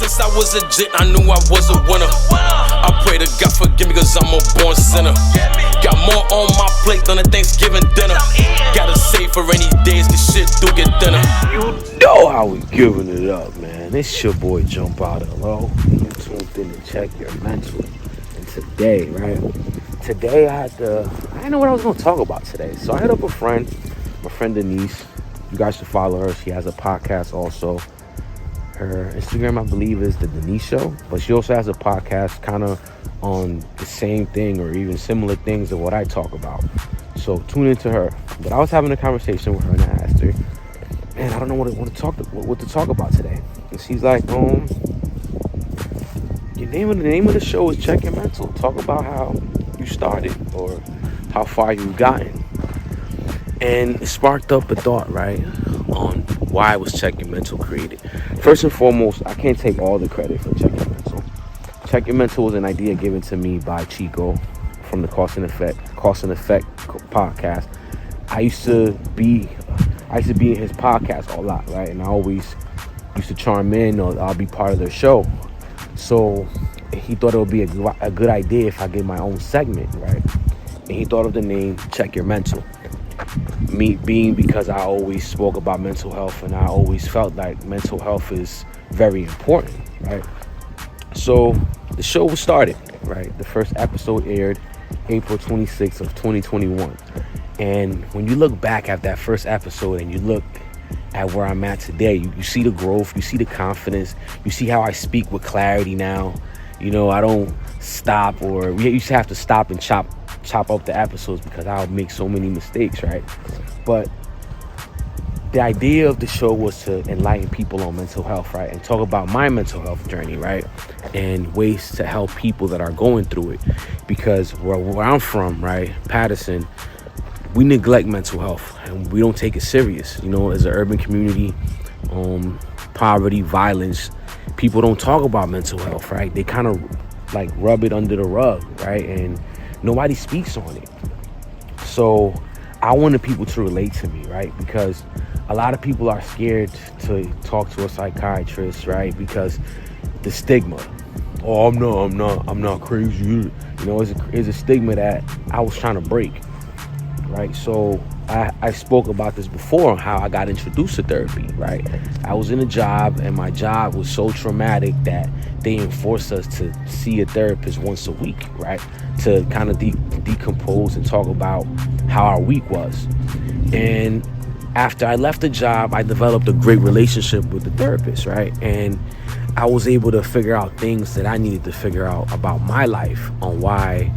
since I was a jit, I knew I was a winner. I pray to God forgive me cause I'm a born sinner. Got more on my plate than a Thanksgiving dinner. Gotta save for any days cause shit do get thinner. You know how we giving it up, man. It's your boy Jumpout L.O. You tuned in to Check Your Mental. And today, right? Today I didn't know what I was gonna talk about today. So I hit up my friend Denise. You guys should follow her. She has a podcast also. Her Instagram, I believe, is the Denise Show, but she also has a podcast kind of on the same thing or even similar things of what I talk about. So tune into her. But I was having a conversation with her and I asked her, man, I don't know what to talk about today. And she's like, the name of the show is Check Your Mental. Talk about how you started or how far you've gotten. And it sparked up a thought, right, on why was Check Your Mental created. First and foremost, I can't take all the credit for Check Your Mental. Check Your Mental was an idea given to me by Chico from the Cause and Effect podcast. I used to be in his podcast a lot, right? And I always used to chime in or I'll be part of their show. So he thought it would be a good idea if I get my own segment, right? And he thought of the name Check Your Mental. Me being because I always spoke about mental health and I always felt like mental health is very important, right? So the show was started, right? The first episode aired April 26th of 2021. And when you look back at that first episode and you look at where I'm at today, you see the growth, you see the confidence, you see how I speak with clarity now. You know, I don't stop, or we used to have to stop and chop up the episodes because I'll make so many mistakes, right? But the idea of the show was to enlighten people on mental health, right? And talk about my mental health journey, right? And ways to help people that are going through it. Because where I'm from, right, Patterson, we neglect mental health and we don't take it serious. You know, as an urban community, poverty, violence, people don't talk about mental health, right? They kind of like rub it under the rug, right? And nobody speaks on it. So I wanted people to relate to me, right? Because a lot of people are scared to talk to a psychiatrist, right? Because the stigma. Oh, I'm not crazy. You know, it's a stigma that I was trying to break, right? So I spoke about this before on how I got introduced to therapy, right? I was in a job and my job was so traumatic that they enforced us to see a therapist once a week, right? To kind of decompose and talk about how our week was. And after I left the job, I developed a great relationship with the therapist, right? And I was able to figure out things that I needed to figure out about my life, on why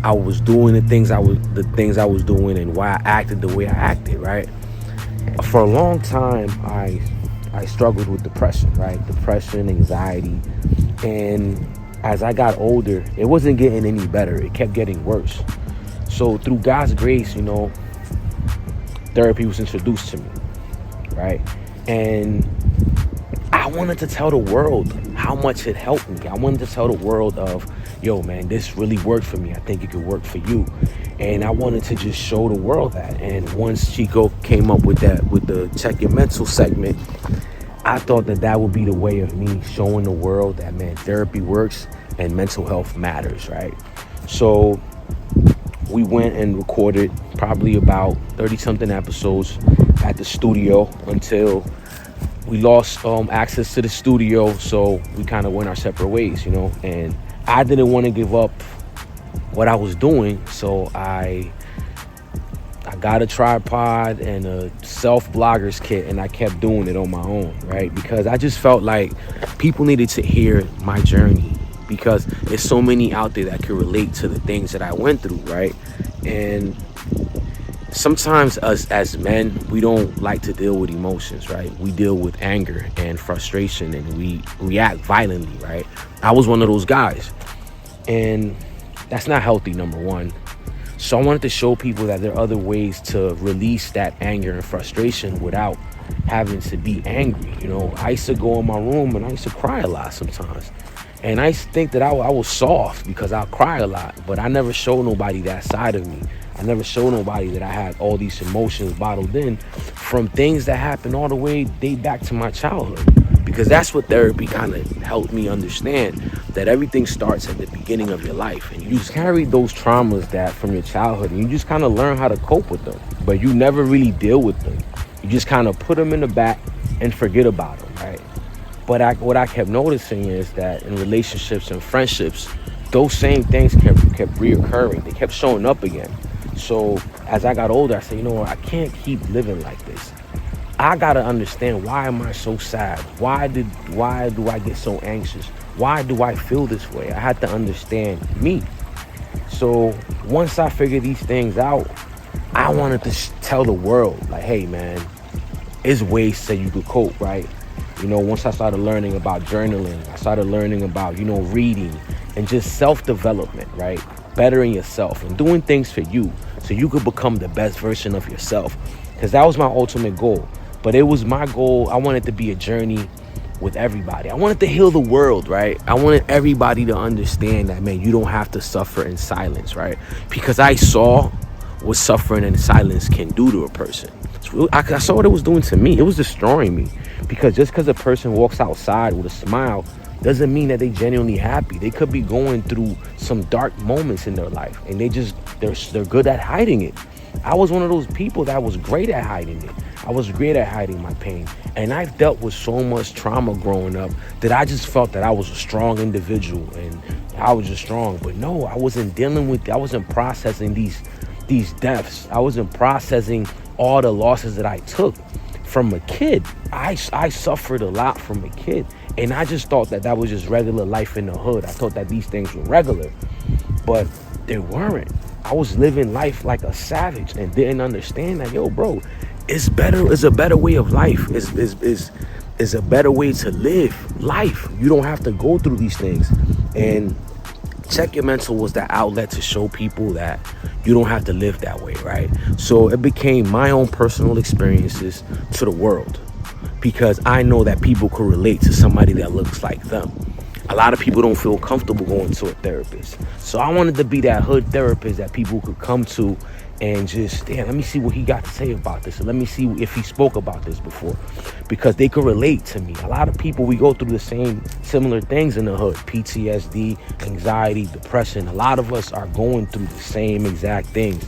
I was doing the things I was doing and why I acted the way I acted, right? For a long time, I struggled with depression, right? Depression, anxiety. And as I got older, it wasn't getting any better. It kept getting worse. So through God's grace, you know, therapy was introduced to me, right? And I wanted to tell the world how much it helped me. I wanted to tell the world of, yo, man, this really worked for me. I think it could work for you. And I wanted to just show the world that. And once Chico came up with the Check Your Mental segment, I thought that would be the way of me showing the world that, man, therapy works and mental health matters, right? So we went and recorded probably about 30-something episodes at the studio until we lost access to the studio, so we kind of went our separate ways, you know. And I didn't want to give up what I was doing, so I got a tripod and a self-bloggers kit, and I kept doing it on my own, right? Because I just felt like people needed to hear my journey, because there's so many out there that could relate to the things that I went through, right? And sometimes us as men, we don't like to deal with emotions, right? We deal with anger and frustration and we react violently, right? I was one of those guys, and that's not healthy, number one. So I wanted to show people that there are other ways to release that anger and frustration without having to be angry. You know, I used to go in my room and I used to cry a lot sometimes. And I used to think that I was soft because I cry a lot, but I never showed nobody that side of me. I never showed nobody that I had all these emotions bottled in from things that happened all the way date back to my childhood. Because that's what therapy kind of helped me understand, that everything starts at the beginning of your life, and you just carry those traumas that from your childhood, and you just kind of learn how to cope with them, but you never really deal with them. You just kind of put them in the back and forget about them, right? But what I kept noticing is that in relationships and friendships, those same things kept reoccurring. They kept showing up again. So as I got older, I said, you know what, I can't keep living like this. I gotta understand, why am I so sad? Why do I get so anxious? Why do I feel this way? I had to understand me. So once I figured these things out, I wanted to tell the world, like, hey man, there's ways so you could cope, right? You know, once I started learning about journaling, I started learning about, you know, reading and just self-development, right? Bettering yourself and doing things for you so you could become the best version of yourself. Because that was my ultimate goal. But it was my goal. I wanted to be a journey with everybody. I wanted to heal the world, right? I wanted everybody to understand that, man, you don't have to suffer in silence, right? Because I saw what suffering in silence can do to a person. So I saw what it was doing to me. It was destroying me. Because just because a person walks outside with a smile doesn't mean that they genuinely happy. They could be going through some dark moments in their life, and they're good at hiding it. I was one of those people that was great at hiding it. I was great at hiding my pain. And I've dealt with so much trauma growing up that I just felt that I was a strong individual and I was just strong. But no, I wasn't processing these deaths. I wasn't processing all the losses that I took from a kid. I suffered a lot from a kid. And I just thought that was just regular life in the hood. I thought that these things were regular, but they weren't. I was living life like a savage and didn't understand that, yo, bro, it's a better way of life. It's a better way to live life. You don't have to go through these things. And Check Your Mental was that outlet to show people that you don't have to live that way, right? So it became my own personal experiences to the world, because I know that people could relate to somebody that looks like them. A lot of people don't feel comfortable going to a therapist. So I wanted to be that hood therapist that people could come to and just, damn, let me see what he got to say about this. And let me see if he spoke about this before. Because they could relate to me. A lot of people, we go through the similar things in the hood. PTSD, anxiety, depression. A lot of us are going through the same exact things.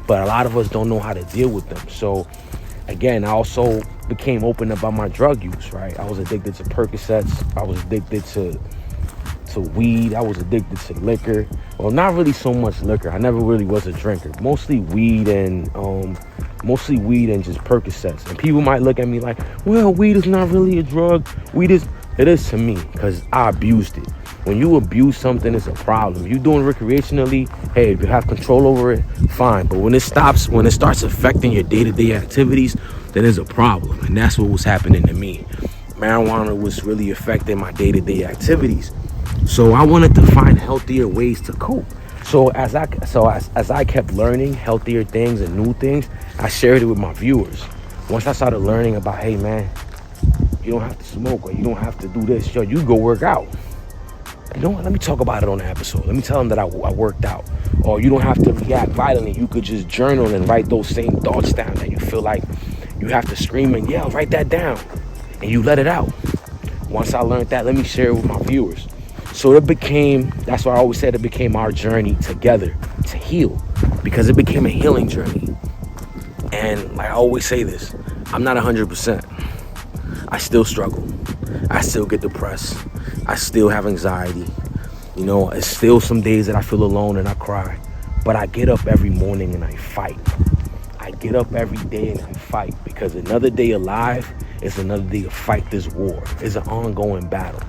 But a lot of us don't know how to deal with them. So again, I also became open about my drug use, right? I was addicted to Percocets. I was addicted to weed. I was addicted to liquor. Well, not really so much liquor. I never really was a drinker. Mostly weed and just Percocets. And people might look at me like, well, weed is not really a drug. It is to me, because I abused it. When you abuse something, it's a problem. You doing recreationally, hey, if you have control over it, fine. But when it starts affecting your day-to-day activities, then it's a problem. And that's what was happening to me. Marijuana was really affecting my day-to-day activities. So I wanted to find healthier ways to cope. So as I kept learning healthier things and new things, I shared it with my viewers. Once I started learning about, hey man, you don't have to smoke, or you don't have to do this, yo, you go work out. You know what? Let me talk about it on the episode. Let me tell them that I worked out. Or you don't have to react violently. You could just journal and write those same thoughts down that you feel like you have to scream and yell. Write that down. And you let it out. Once I learned that, let me share it with my viewers. So that's why I always said it became our journey together to heal. Because it became a healing journey. And like I always say this, I'm not 100%. I still struggle. I still get depressed. I still have anxiety. You know, it's still some days that I feel alone and I cry. But I get up every morning and I fight. I get up every day and I fight, because another day alive is another day to fight this war. It's an ongoing battle.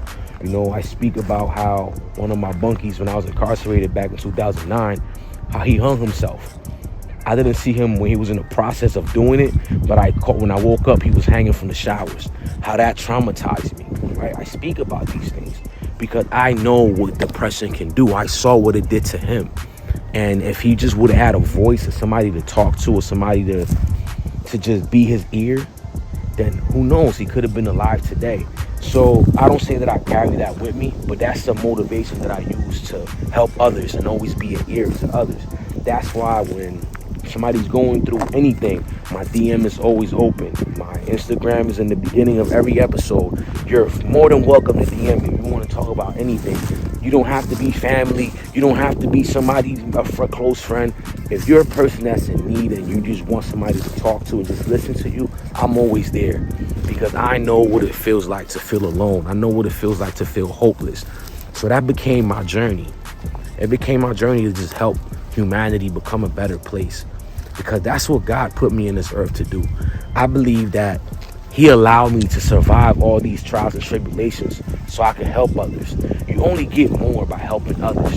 You know, I speak about how one of my bunkies, when I was incarcerated back in 2009, how he hung himself. I didn't see him when he was in the process of doing it, but when I woke up, he was hanging from the showers. How that traumatized me, right? I speak about these things because I know what depression can do. I saw what it did to him. And if he just would have had a voice or somebody to talk to, or somebody to just be his ear, then who knows, he could have been alive today. So I don't say that I carry that with me, but that's the motivation that I use to help others and always be an ear to others. That's why when somebody's going through anything, my DM is always open. My Instagram is in the beginning of every episode. You're more than welcome to DM me if you want to talk about anything. You don't have to be family. You don't have to be somebody, a close friend. If you're a person that's in need and you just want somebody to talk to and just listen to you, I'm always there, because I know what it feels like to feel alone. I know what it feels like to feel hopeless. So that became my journey. It became my journey to just help humanity become a better place, because that's what God put me in this earth to do. I believe that he allowed me to survive all these trials and tribulations so I can help others. You only get more by helping others.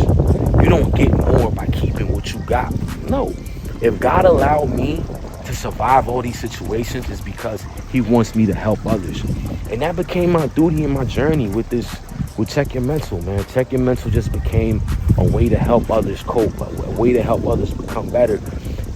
You don't get more by keeping what you got. No. If God allowed me to survive all these situations, it's because he wants me to help others. And that became my duty and my journey with Check Your Mental, man. Check Your Mental just became a way to help others cope, a way to help others become better.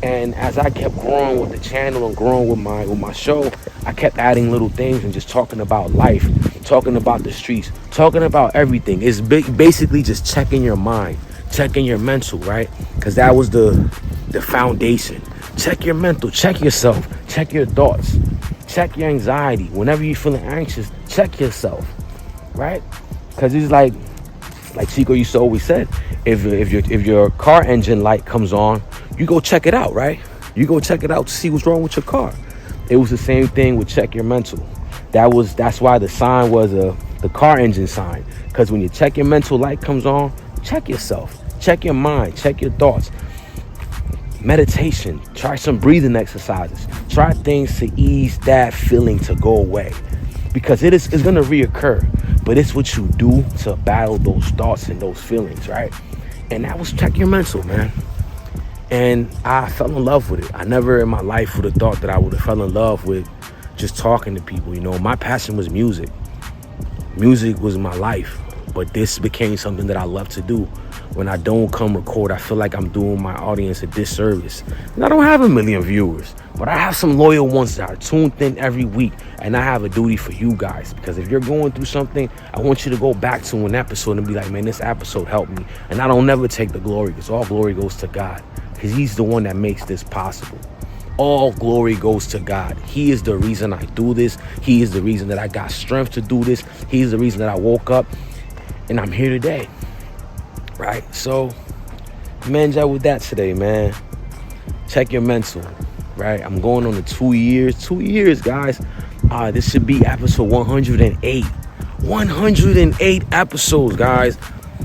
And as I kept growing with the channel and growing with my show, I kept adding little things and just talking about life, talking about the streets, talking about everything. It's basically just checking your mind, checking your mental, right? Because that was the foundation. Check your mental, check yourself, check your thoughts, check your anxiety. Whenever you're feeling anxious, check yourself, right? Because it's like Chico used to always said, if your car engine light comes on, you go check it out, right? You go check it out to see what's wrong with your car. It was the same thing with Check Your Mental. That's why the sign was the car engine sign. Because when your Check Your Mental light comes on, check yourself, check your mind, check your thoughts. Meditation, try some breathing exercises, try things to ease that feeling to go away, because it's going to reoccur, but it's what you do to battle those thoughts and those feelings, right? And that was Check Your Mental, man. And I fell in love with it. I never in my life would have thought that I would have fell in love with just talking to people. You know, my passion was music. Music was my life, but this became something that I love to do. When I don't come record, I feel like I'm doing my audience a disservice. And I don't have 1 million viewers, but I have some loyal ones that are tuned in every week. And I have a duty for you guys, because if you're going through something, I want you to go back to an episode and be like, man, this episode helped me. And I don't never take the glory, because all glory goes to God, because he's the one that makes this possible. All glory goes to God. He is the reason I do this. He is the reason that I got strength to do this. He is the reason that I woke up and I'm here today. Right? So, man, with that today, man. Check Your Mental. Right? I'm going on to 2 years. 2 years, guys. This should be episode 108. 108 episodes, guys.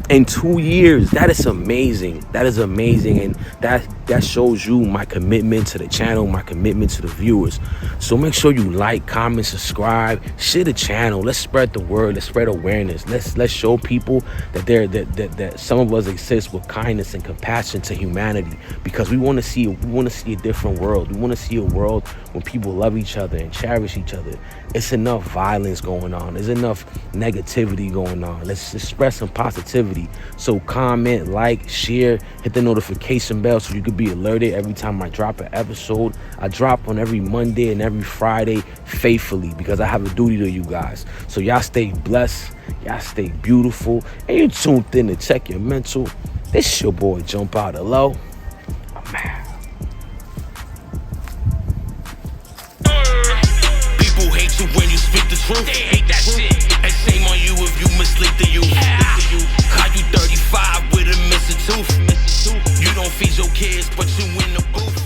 In 2 years. That is amazing. That is amazing. And that shows you my commitment to the channel, my commitment to the viewers. So make sure you like, comment, subscribe, share the channel. Let's spread the word. Let's spread awareness. Let's show people that that some of us exist with kindness and compassion to humanity, because we want to see a different world. We want to see a world where people love each other and cherish each other. It's enough violence going on. There's enough negativity going on. Let's express some positivity. So comment, like, share, hit the notification bell so you can be alerted every time I drop an episode. I drop on every Monday and every Friday faithfully, because I have a duty to you guys. So y'all stay blessed, y'all stay beautiful, and you tuned in to Check Your Mental. This your boy Jumpout L.O. I'm out. People hate you when you speak the truth. They hate that shit. And shame on you if you mislead the youth. How you 35 with a missing tooth? You don't feed your kids, but you in the booth.